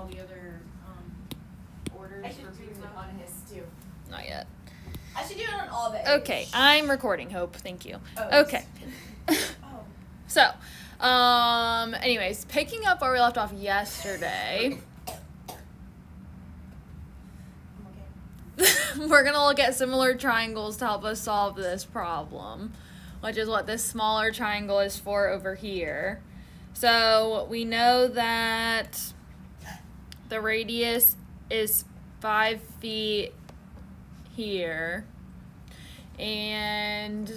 all the other orders I for should do pizza? it on his too. Not yet. I should do it on all the eggs. Okay, I'm recording, Hope. Thank you. Oh, Okay. Oh. So, anyways, picking up where we left off yesterday, I'm okay. we're going to look at similar triangles to help us solve this problem, which is what this smaller triangle is for over here. So, we know that the radius is 5 feet here, and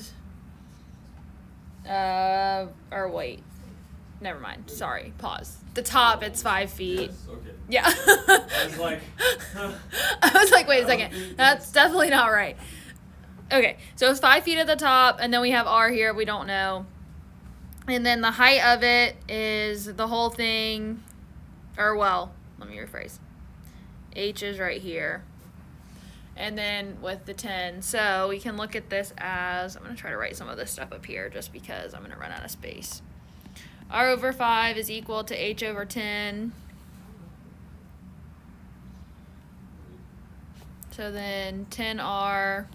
or wait, never mind, sorry, pause. The top, it's 5 feet. Yes, okay. Yeah. I was like, I was like, wait a second, that's definitely not right. Okay, so it's 5 feet at the top, and then we have R here, we don't know. And then the height of it is the whole thing, or well, let me rephrase. H is right here. And then with the 10, so we can look at this as, I'm going to try to write some of this stuff up here just because I'm going to run out of space. R over 5 is equal to H over 10. So then 10R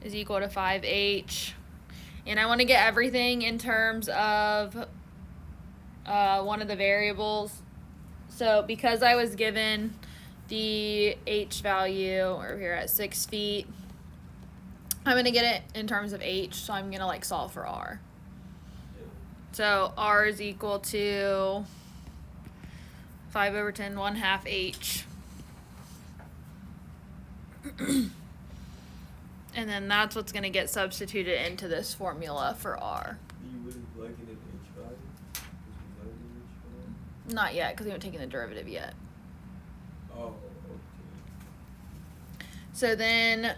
is equal to 5H. And I want to get everything in terms of one of the variables. So because I was given the H value over here at 6 feet, I'm going to get it in terms of H, so I'm going to like solve for R. So R is equal to 5 over 10, 1/2 H. And then that's what's going to get substituted into this formula for R. you wouldn't like it in H value? Because we know the H value? Not yet, because we haven't taken the derivative yet. Oh, okay. So then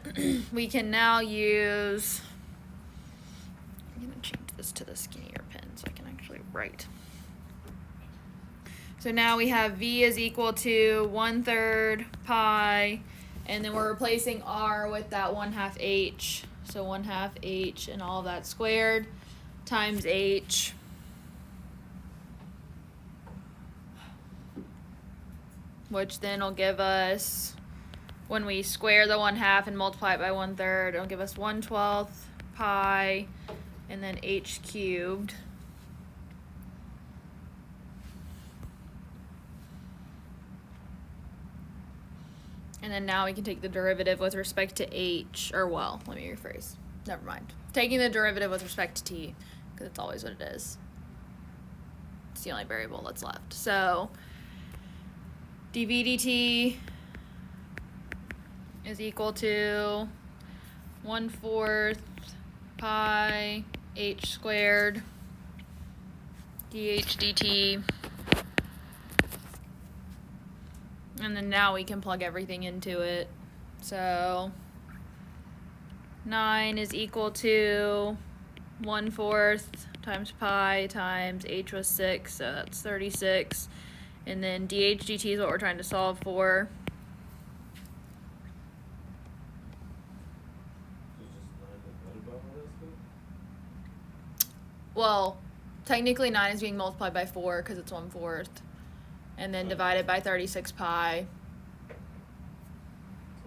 we can now use, I'm going to change this to the skinnier pen so I can actually write. So now we have V is equal to 1/3 pi, and then we're replacing R with that 1/2 H. So 1/2 H and all of that squared times H. Which then will give us, when we square the 1/2 and multiply it by 1/3, it'll give us 1/12 pi and then H cubed. And then now we can take the derivative with respect to H, or well, let me rephrase. Never mind. Taking the derivative with respect to T, because it's always what it is. It's the only variable that's left. So dv dt is equal to 1/4 pi H squared dh dt. And then now we can plug everything into it. So 9 is equal to 1/4 times pi times H was 6, so that's 36. And then dh dt is what we're trying to solve for. So it's just 9 divided by all that stuff? Well, technically 9 is being multiplied by 4 because it's 1/4. And then divided by 36 pi. Are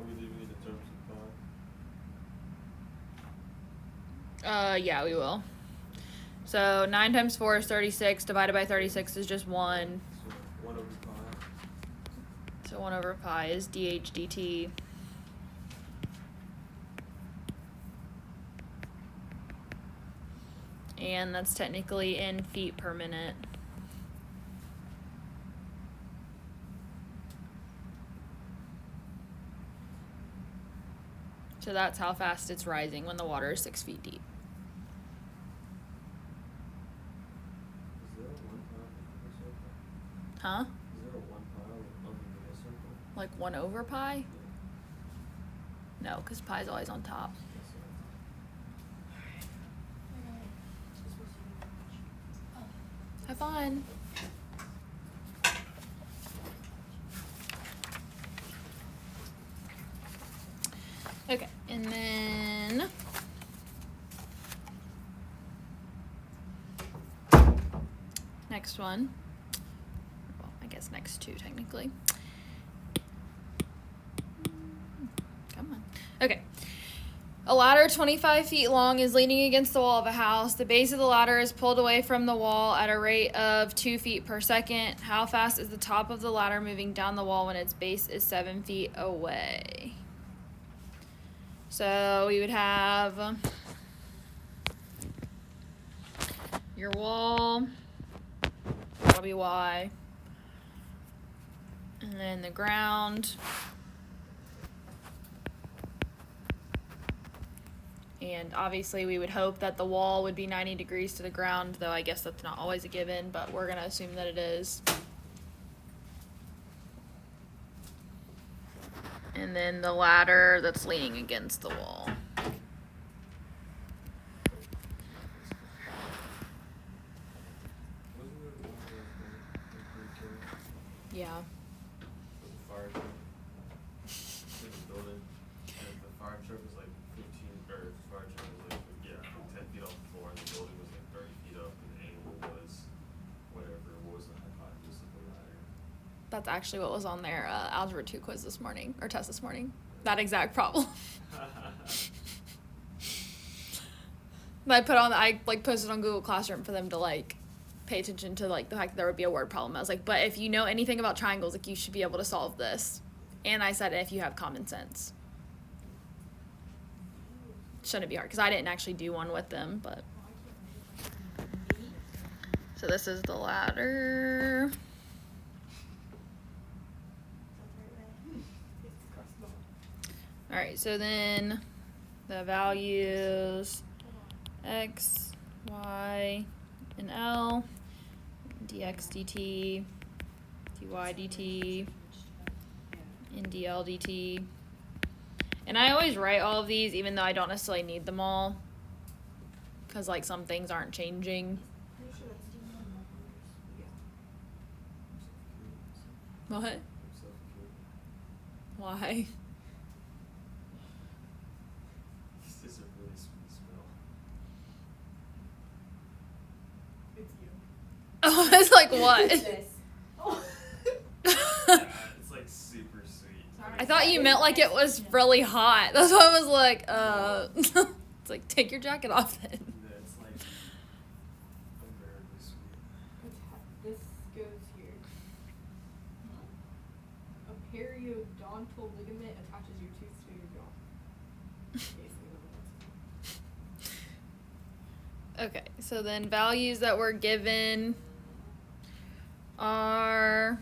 we leaving it in terms of pi? Yeah, we will. So 9 times 4 is 36, divided by 36 is just 1. So 1 over pi. So 1 over pi is dh dt. And that's technically in feet per minute. So that's how fast it's rising when the water is 6 feet deep. Is there a 1 pi in the circle? Huh? Is there a 1 pi under the circle? Like 1 over pi? Yeah. No, because pi is always on top. That's right. Have fun. Okay, and then next one. Well, I guess next x2 technically. Come on. Okay. A ladder 25 feet long is leaning against the wall of a house. The base of the ladder is pulled away from the wall at a rate of 2 feet per second. How fast is the top of the ladder moving down the wall when its base is 7 feet away? So we would have your wall, that'll be Y, and then the ground. And obviously we would hope that the wall would be 90 degrees to the ground, though I guess that's not always a given, but we're going to assume that it is. And then the ladder that's leaning against the wall. Wasn't there one in pre-K Yeah. with the fire truck in the building? And the fire truck was like 15, or the fire truck was like, 10 feet off the floor, and the building was like 30 feet up, and the angle was whatever, what was the hypotenuse of the ladder? That's actually what was on their Algebra 2 quiz this morning, or test this morning. That exact problem. I posted on Google Classroom for them to like pay attention to like the fact that there would be a word problem. I was like, but if you know anything about triangles, like you should be able to solve this. And I said if you have common sense. Shouldn't be hard because I didn't actually do one with them, but. So this is the ladder. All right, so then the values x, y, and L, dx dt, dy dt, and dl dt. And I always write all of these even though I don't necessarily need them all because like some things aren't changing. What? I'm suffocating. Why? This is a really sweet smell. It's you. Oh, it's like what? This. Oh. Yeah, it's like super sweet. Sorry. I thought you meant like it was really hot. That's why I was like, It's like, take your jacket off then. Yeah, it's like unbearably sweet. This goes here. A periodontal ligament attaches your tooth to your jaw. Basically what that's. Okay, so then values that were given are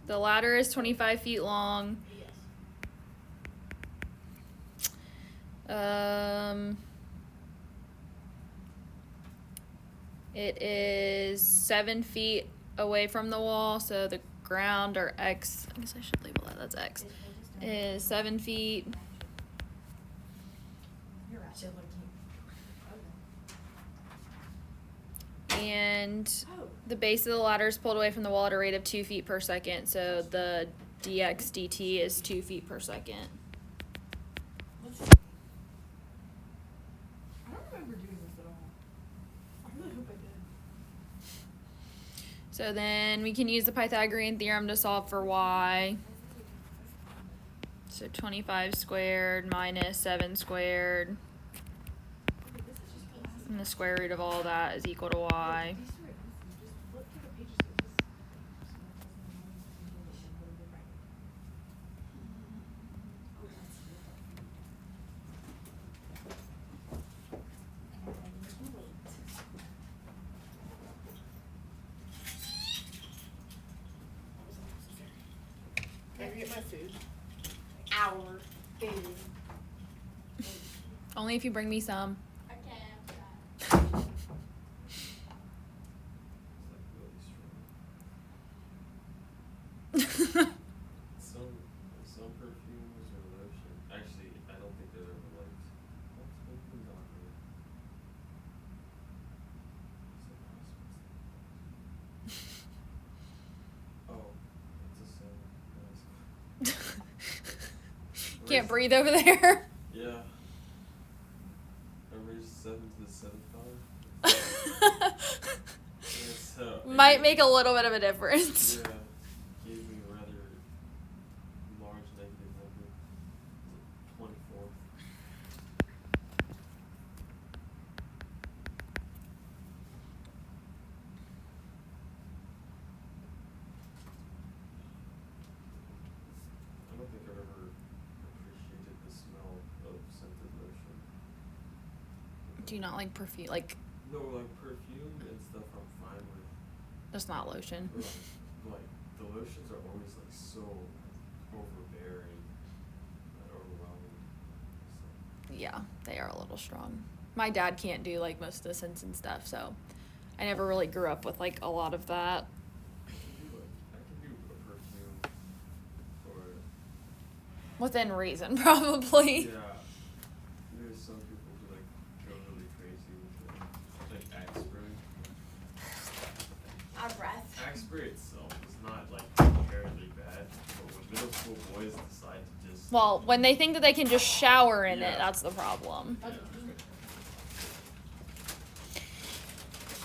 the ladder is 25 feet long. It is 7 feet away from the wall, so the ground or X, I guess I should label that, that's X, is 7 feet. You're actually looking. And Oh. the base of the ladder is pulled away from the wall at a rate of 2 feet per second, so the dx dt is 2 feet per second. I don't remember doing this at all. I really hope I did. So then we can use the Pythagorean theorem to solve for y. So 25 squared minus 7 squared, and the square root of all that is equal to y. Can I get my food? Hour. Baby. Only if you bring me some. I can't. It's like really strong. Some perfumes or lotion. Actually, I don't think they've ever liked. What's been on here? Oh, it's a 7. Nice. Can't breathe over there. Yeah. I raised 7 to the 7th power. Yeah, so might make a little bit of a difference. Yeah, gave me a rather large negative number. 24. I don't think I've ever appreciated the smell of scented lotion. Do you not like perfume? Like, No, like perfume and stuff I'm fine with. that's not lotion. But like the lotions are always like so overbearing, overwhelming. So, Yeah, they are a little strong. My dad can't do like most of the scents and stuff, so I never really grew up with like a lot of that. I can do a perfume or Within reason, probably. yeah. There's some people who like go really crazy with like axe spray. Out of breath. Axe spray itself is not like inherently bad, but when middle school boys decide to just Well, when they think that they can just shower in Yeah. it, that's the problem. yeah.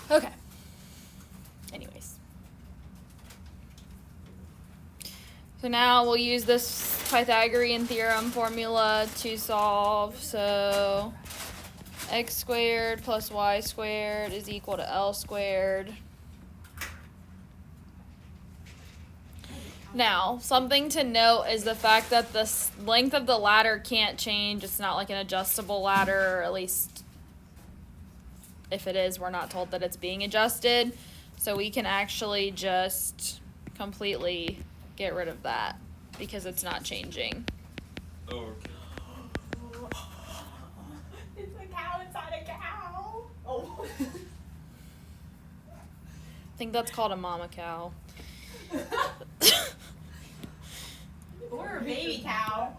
Okay. Anyways. So now we'll use this Pythagorean theorem formula to solve. So x squared plus y squared is equal to L squared. Now, something to note is the fact that the length of the ladder can't change. It's not like an adjustable ladder, or at least if it is, we're not told that it's being adjusted. So we can actually just completely get rid of that because it's not changing. Oh, okay. It's a cow inside a cow. Oh. I think that's called a mama cow. Or a baby cow.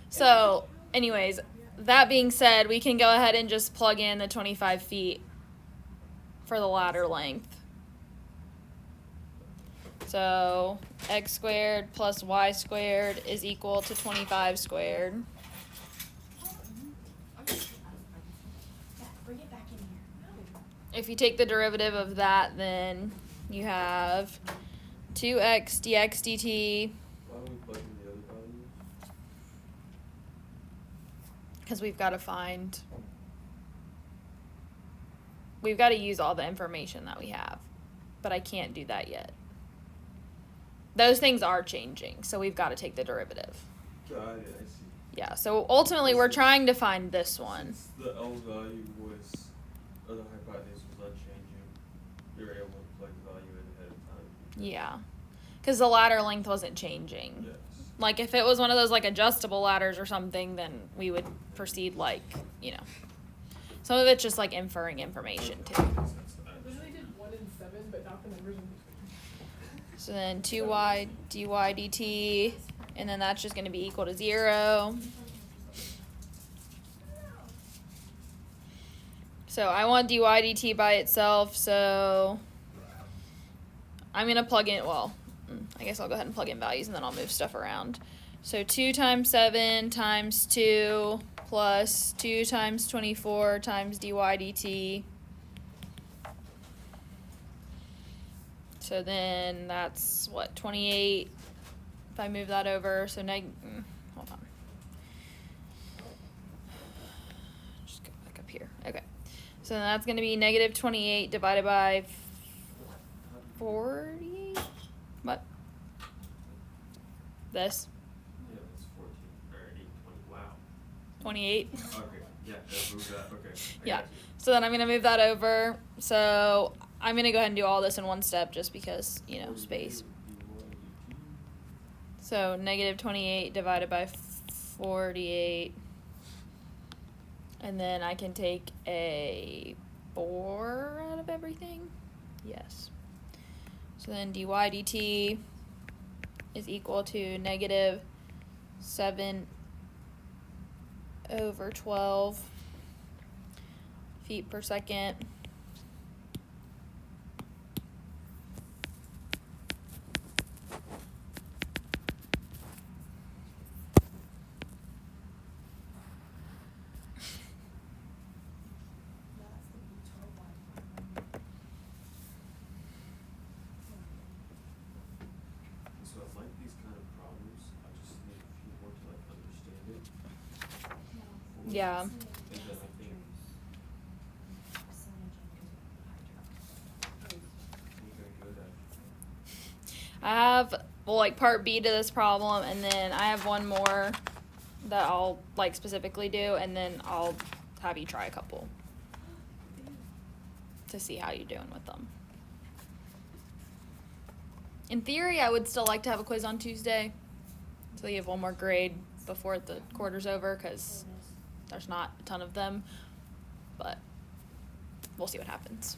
So, anyways, that being said, we can go ahead and just plug in the 25 feet for the ladder length. So, x squared plus y squared is equal to 25 squared. Yeah, bring it back in here. If you take the derivative of that, then you have 2x dx dt, Why don't we plug in the other values? because we've got to use all the information that we have, but I can't do that yet. Those things are changing, so we've got to take the derivative. Got it, I see. Yeah, so ultimately we're trying to find this one. Since the L value was, or the hypotenuse was unchanging, you're able to plug the value in ahead of time. Yeah, because the ladder length wasn't changing. Yes. Like if it was one of those like adjustable ladders or something, then we would proceed like, you know. Some of it's just like inferring information too. Makes sense to that. Literally did 1 and 7, but not the numbers in between. So then 2y dy dt, and then that's just going to be equal to 0. So I want dy dt by itself, so I'm going to plug in, well, I guess I'll go ahead and plug in values and then I'll move stuff around. So 2 times 7 times 2 plus 2 times 24 times dy dt. So then that's what, 28 if I move that over. So hold on. Just go back up here. Okay. So then that's going to be negative 28 divided by 40. What? This? Yeah, that's 14, or 8, 20, wow. 28. Okay, yeah, let's move that, okay. I Yeah. got you. So then I'm going to move that over. So I'm going to go ahead and do all this in one step just because, you know, space. So negative 28 divided by 48. And then I can take a 4 out of everything. Yes. So then dy dt is equal to negative 7 over 12 feet per second. Yeah. And then I think you're good at. I have, well, like part B to this problem, and then I have one more that I'll like specifically do, and then I'll have you try a couple to see how you're doing with them. In theory, I would still like to have a quiz on Tuesday, so you have one more grade before the quarter's over, because there's not a ton of them, but we'll see what happens.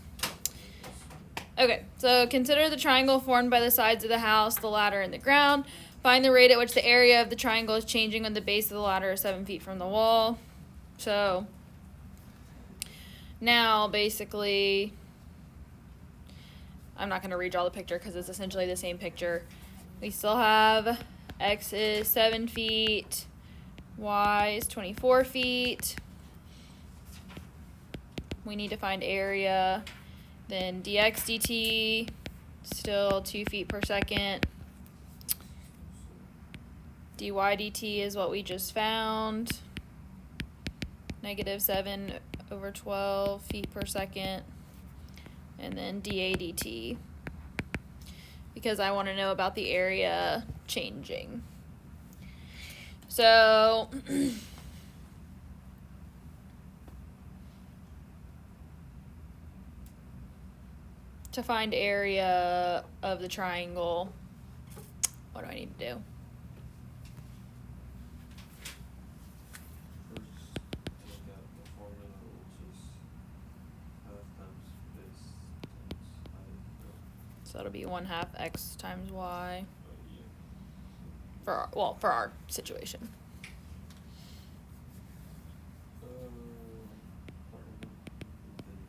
Okay, so consider the triangle formed by the sides of the house, the ladder, and the ground. Find the rate at which the area of the triangle is changing when the base of the ladder is 7 feet from the wall. So now, basically, I'm not going to redraw the picture because it's essentially the same picture. We still have x is 7 feet, y is 24 feet. We need to find area. Then dx dt, still 2 feet per second. dy dt is what we just found. -7 over 12 feet per second. And then dA dt, because I want to know about the area changing. So to find area of the triangle, what do I need to do? First, take out the formula, which is half times base times height. So that'll be 1/2 x times y Yeah. for our situation. Then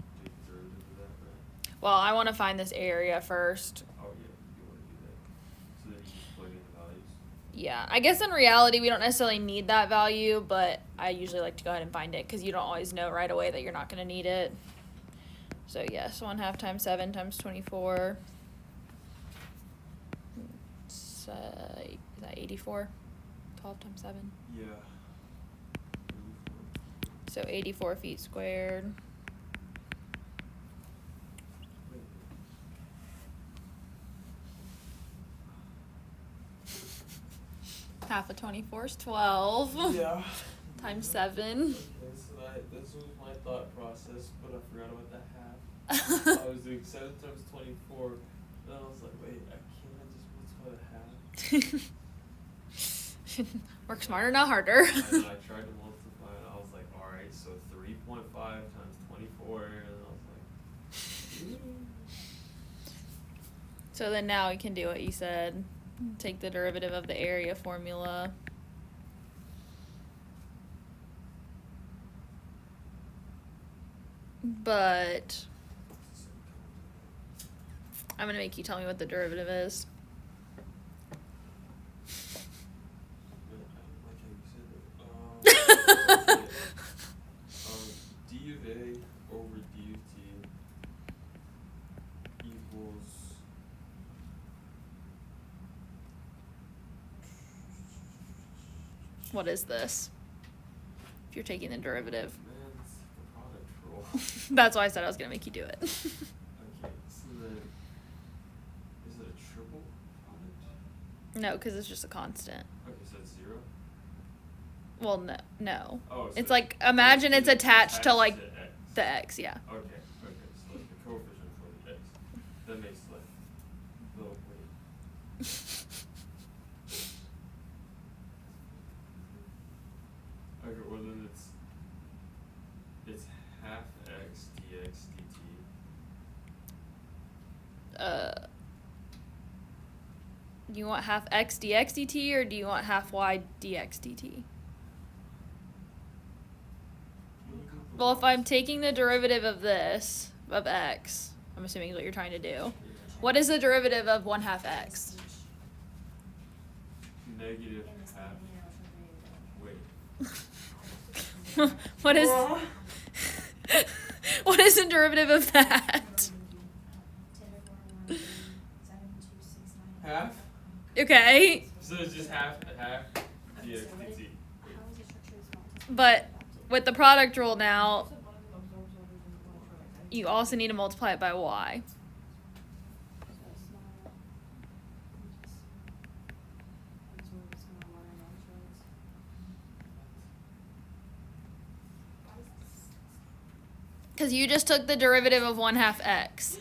take the derivative of that, right? Well, I want to find this area first. Oh yeah, you want to do that. So then you just plug in the values. Yeah, I guess in reality we don't necessarily need that value, but I usually like to go ahead and find it because you don't always know right away that you're not going to need it. So yes, 1/2 times 7 times 24. Is that 84? 12 times 7. Yeah. So 84 feet squared. Half of 24 is 12. Yeah. Times 7. Okay, so this was my thought process, but I forgot about that half. I was doing 7 times 24, and I was like, wait, I can't just multiply the half. Work smarter, not harder. And then I tried to multiply, and I was like, alright, so 3.5 times 24, and I was like, So then now we can do what you said. Take the derivative of the area formula. But I'm going to make you tell me what the derivative is. D of A over D of T equals What is this? If you're taking the derivative. man, it's the product rule. That's why I said I was going to make you do it. Okay, so then is it a triple product? No, because it's just a constant. Okay, so it's 0? Well, no. Oh, so It's like, imagine it's attached to like X. the x, yeah. Okay, so like the coefficient for the X. That makes like, oh wait. Okay, well then it's half X dx dt. Do you want half x dx dt or do you want half y dx dt? Well, if I'm taking the derivative of this, of x, I'm assuming is what you're trying to do. What is the derivative of 1/2 x? Negative half. Wait. What is what is the derivative of that? Half? Okay, So it's just half dx dt. but with the product rule now, Said one of them absorbs water and one electrolytes. you also need to multiply it by y. Because you just took the derivative of 1/2 x.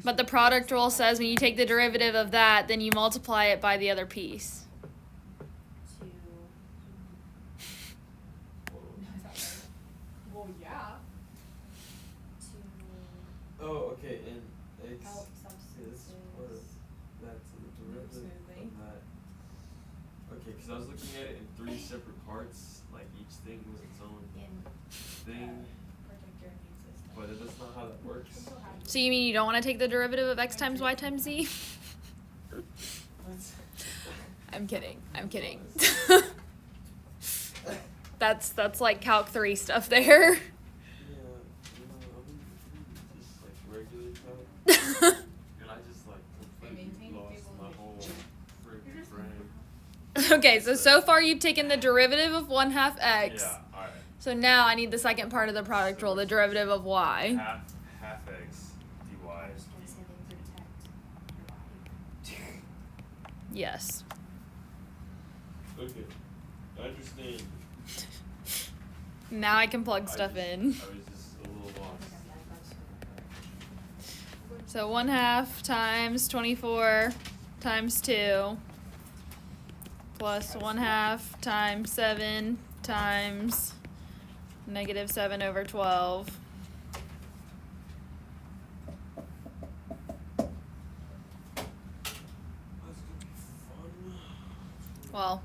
But the product rule says when you take the derivative of that, then you multiply it by the other piece. Well, yeah. Oh, okay, and x Help is substances. part of that's the derivative smoothly. of that. Okay, because I was looking at it in 3 separate parts, like each thing was its own thing, Protect your immune system. but that's not how that works. So you mean you don't want to take the derivative of x times y times z? I'm kidding. I'm kidding. That's like Calc 3 stuff there. Yeah, just like regular calc. And I just like completely maintain lost stable my whole You're freaking just- brain. Okay, so far you've taken the derivative of 1/2 x. Yeah, alright. So now I need the second part of the product rule, the derivative of y. Half x dy. I just want to say they protect your body. Yes. Okay, I understand. Now I can plug stuff in. I was just a little lost. So 1/2 times 24 times 2 plus 1/2 times 7 times -7 over 12. That's gonna be fun. Well,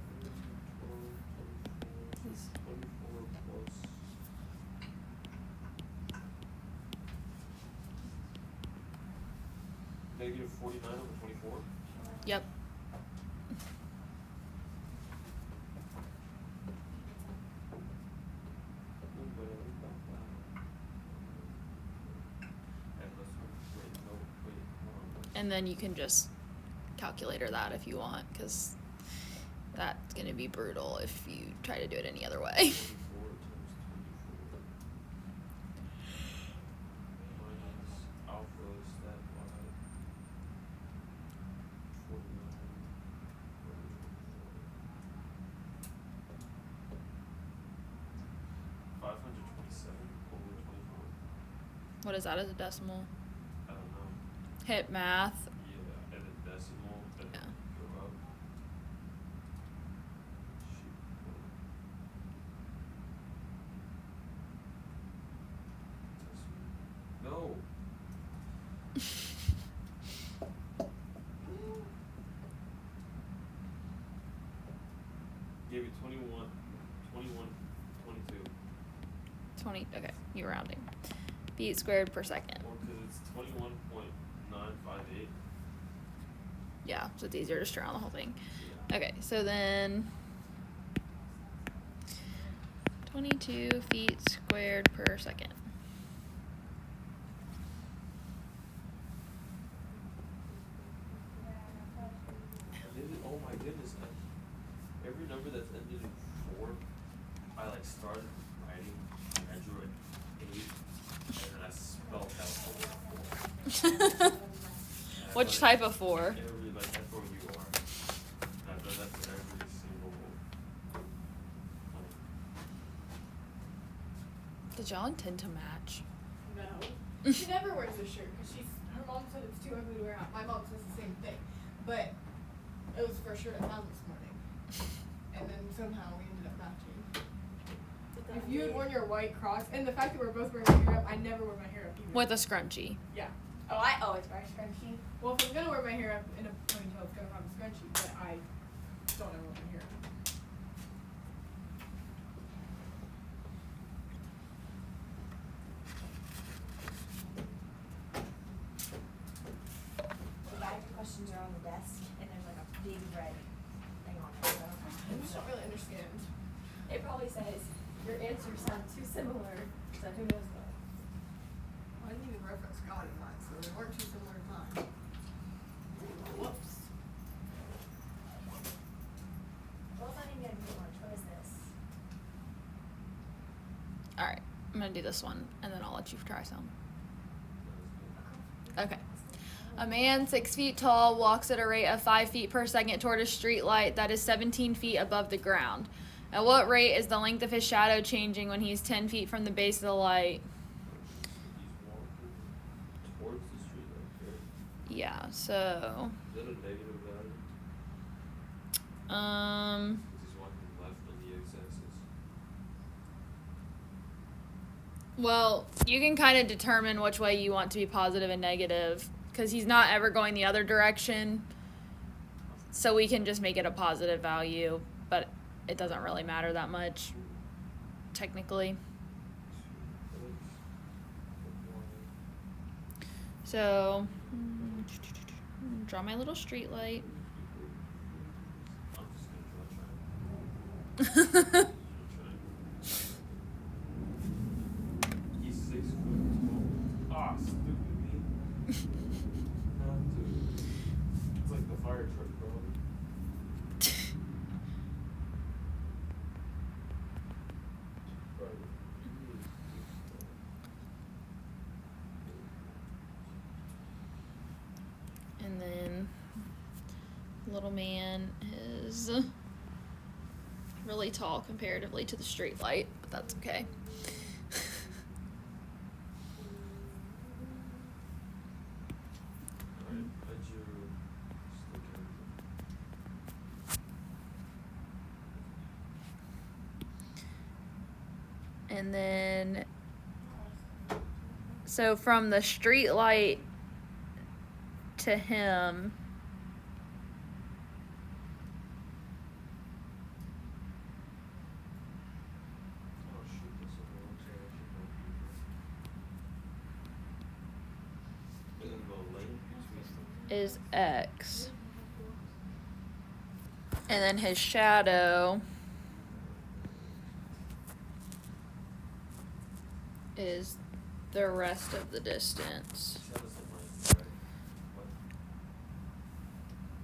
24 plus. -49 over 24. yep. And then you can just calculator that if you want, because that's going to be brutal if you try to do it any other way. 527 over 24. What is that as a decimal? I don't know. Hit math. Yeah, and then decimal, and then go up. Shoot. Decimal. No. Gave it 21, 22. 20. Okay, you're rounding. Feet squared per second. Well, because it's 21.958. Yeah, so it's easier to just around the whole thing. Yeah. Okay, so then 22 feet squared per second. Oh my goodness. Every number that's ended in 4, I like started writing, I drew an 8, and then I spelled out the word 4. Which type of 4? Every, like, F-O-U-R. I've done that for every single one. Did y'all intend to match? No. She never wears this shirt because her mom said it's too ugly to wear out. My mom says the same thing. But it was for sure at town this morning. And then somehow we ended up matching. If you had worn your white cross, and the fact that we're both wearing our hair up, I never wear my hair up either. With a scrunchie. Yeah. It's very scrunchy. Well, if I'm gonna wear my hair up in a ponytail, it's gonna have a scrunchie, but I don't ever wear my hair up. The back questions are on the desk, and there's like a big red thing on it. So I just don't really understand. it probably says your answers sound too similar. So who knows what? I didn't even reference God in mine, so they weren't too similar to mine. Whoops. Well, it's not even gonna be lunch. What is this? gonna do this one, and then I'll let you try some. Okay. A man 6 feet tall walks at a rate of 5 feet per second toward a street light that is 17 feet above the ground. At what rate is the length of his shadow changing when he's 10 feet from the base of the light? He's walking towards the street right there. Yeah, so, Is that a negative value? Because he's walking left on the x-axis. well, you can kind of determine which way you want to be positive and negative, because he's not ever going the other direction. So we can just make it a positive value, but it doesn't really matter that much, technically. So, draw my little street light. I'm just gonna draw a triangle. He's 6 foot tall. Ah, stupid me. Not to. It's like the fire truck, bro. And then little man is really tall comparatively to the street light, but that's okay. Alright, I drew stick in. And then, so from the street light to him, Oh shoot, this is the wrong side. I should go. And then the length between is X. And then his shadow is the rest of the distance. shadows the length, right? What?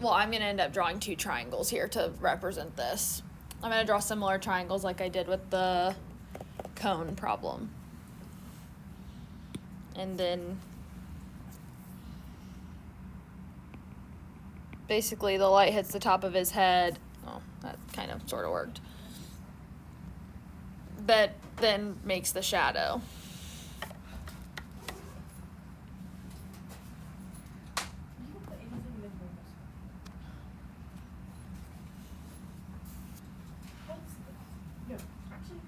Well, I'm going to end up drawing 2 triangles here to represent this. I'm going to draw similar triangles like I did with the cone problem. And then basically the light hits the top of his head. Oh, that kind of sort of worked. But then makes the shadow. You can put anything in the room. What's this? No, actually,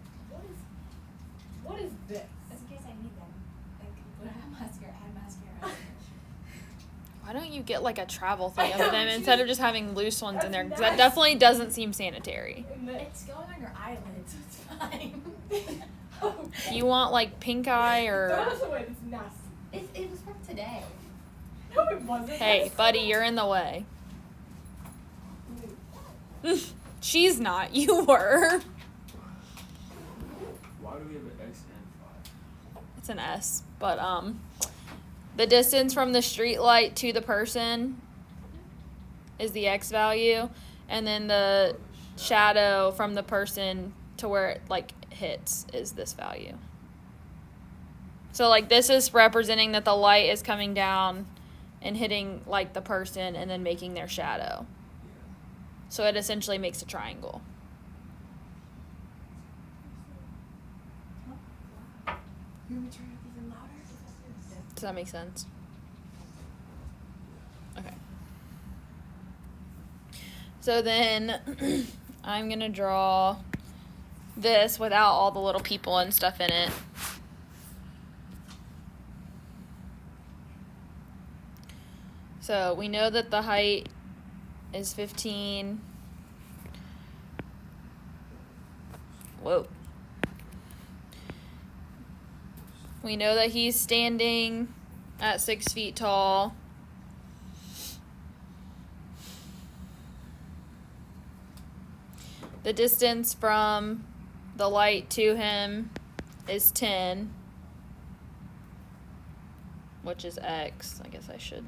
what is this? Just in case I need them. Like, when I have mascara, I have mascara. Why don't you get like a travel thing of them instead of just having loose ones in there? Because that definitely doesn't seem sanitary. It's going on your eyelid, so it's fine. You want like pink eye Throw or... this away, it's nasty. It was from today. No, it wasn't. Hey, buddy, you're in the way. She's not. You were. Why do we have an X and 5? It's an S. But, the distance from the street light to the person is the X value. And then the shadow from the person to where it, like, hits is this value. So, like, this is representing that the light is coming down and hitting, like, the person and then making their shadow. So it essentially makes a triangle. You want me to turn it even louder? Does that make sense? Okay. So then I'm going to draw this without all the little people and stuff in it. So we know that the height is 15. Whoa. We know that he's standing at 6 feet tall. The distance from the light to him is 10, which is X. I guess I should.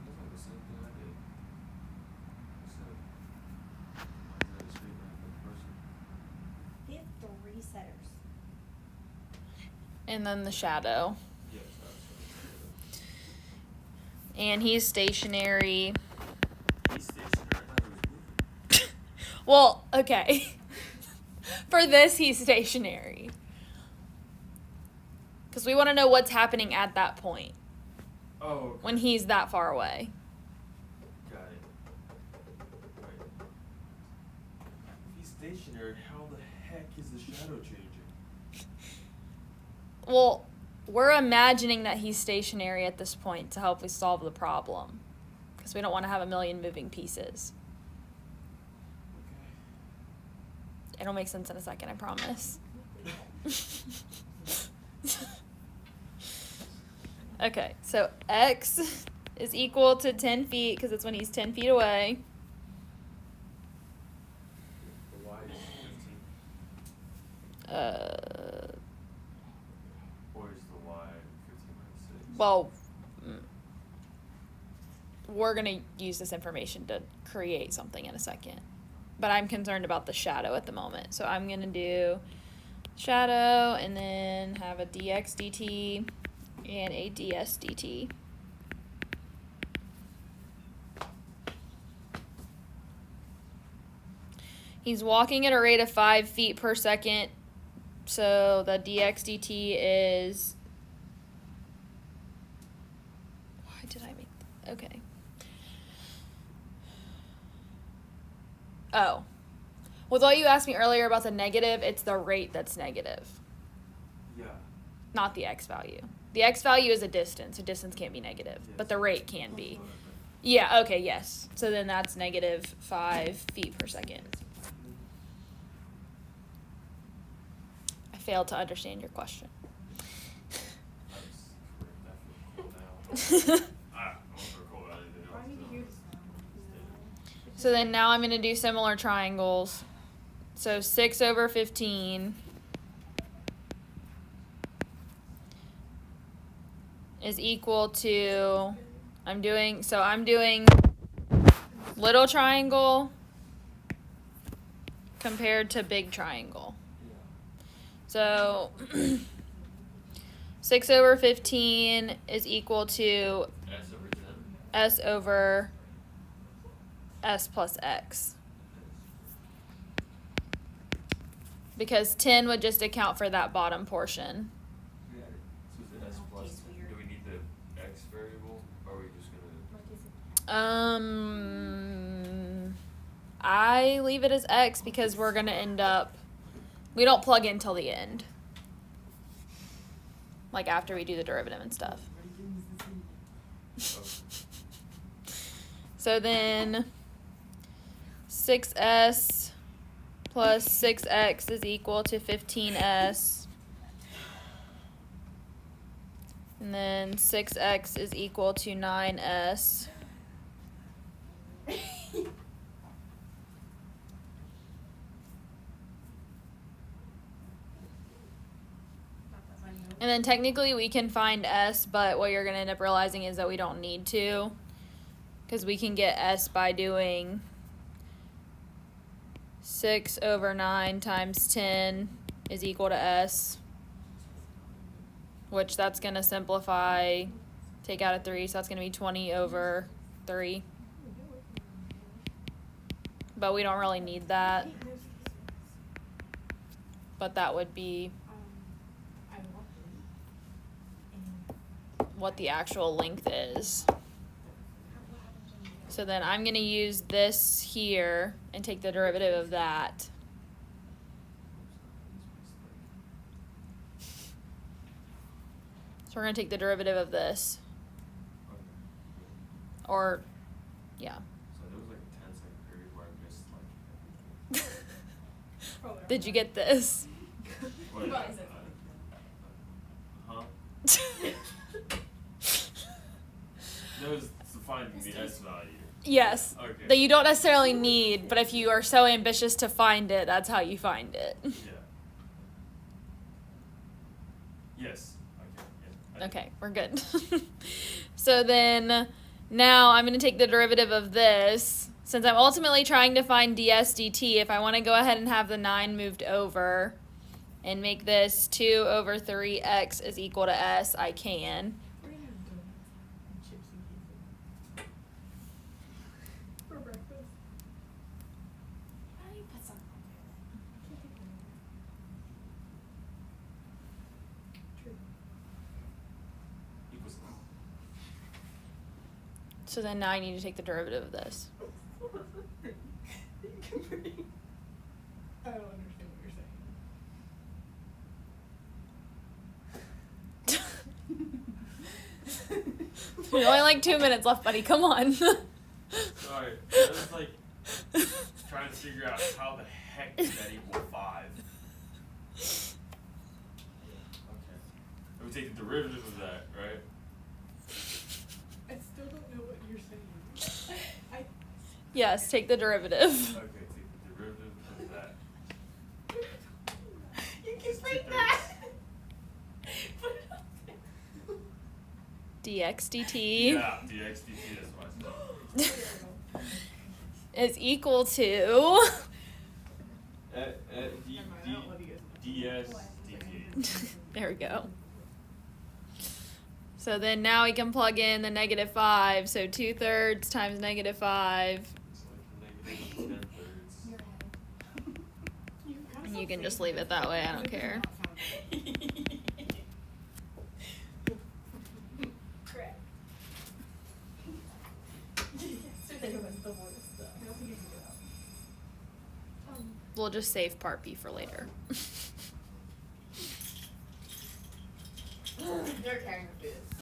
That's like the same thing I did. Except And then the shadow. Yeah, that's And he's stationary. He's stationary. I thought he was moving. Well, okay. For this, he's stationary. Because we want to know what's happening at that point Oh, okay. when he's that far away. Got it. Right. If he's stationary, how the heck is the shadow changing? Well, we're imagining that he's stationary at this point to help us solve the problem. Because we don't want to have a million moving pieces. Okay. It'll make sense in a second, I promise. Okay, so x is equal to 10 feet because it's when he's 10 feet away. The y is 15. Or is the y 15 minus 6? Well, we're going to use this information to create something in a second. But I'm concerned about the shadow at the moment. So I'm going to do shadow and then have a dx dt and a ds dt. He's walking at a rate of 5 feet per second. So the dx dt is... Why did I make... Okay. Oh. With what you asked me earlier about the negative, it's the rate that's negative, Yeah. not the x value. The x value is a distance. A distance can't be negative, but the rate can be. Yeah, okay, yes. So then that's negative 5 feet per second. I failed to understand your question. That's definitely cool now. I'm for cool about anything else. So then now I'm going to do similar triangles. So 6 over 15 is equal to, I'm doing little triangle compared to big triangle. So 6 over 15 is equal to S over 10. s over s plus x. Because 10 would just account for that bottom portion. So is it S plus? Do we need the x variable? Or are we just gonna? I leave it as x because we're gonna end up, we don't plug in till the end. Like after we do the derivative and stuff. So then 6s plus 6x is equal to 15s. And then 6x is equal to 9s. And then technically we can find s, but what you're going to end up realizing is that we don't need to. Because we can get s by doing 6 over 9 times 10 is equal to s. Which that's going to simplify, take out a 3, so that's going to be 20 over 3. But we don't really need that. But that would be what the actual length is. So then I'm going to use this here and take the derivative of that. So we're going to take the derivative of this. Or, yeah. So there was like a 10-second period where I missed like. Did you get this? What? What is it? Huh? That was to find the S value. Yes. Okay. That you don't necessarily need, but if you are so ambitious to find it, that's how you find it. Yeah. Yes. Okay. Yeah. Okay, we're good. So then now I'm going to take the derivative of this. Since I'm ultimately trying to find ds dt, if I want to go ahead and have the 9 moved over, and make this 2 over 3x is equal to s, I can. We're gonna have donuts and chips and queso. For breakfast. How do you put something on there? True. Equals So then now I need to take the derivative of this. I don't understand what you're saying. There's only like 2 minutes left, buddy. Come on. Sorry, I was like trying to figure out how the heck did that equal 5. Okay. And we take the derivative of that, right? I still don't know what you're saying. Yes, take the derivative. Okay, take the derivative of that. You can bring that. Put it up there. dx dt Yeah, dx dt, that's what I said. is equal to ds dt. there we go. So then now we can plug in the -5, so 2/3 times -5. It's like negative 10/3. And you can just leave it that way, I don't care. Correct. Yesterday was the worst though. I don't think you can get out. We'll just save part B for later. They're carrying the food.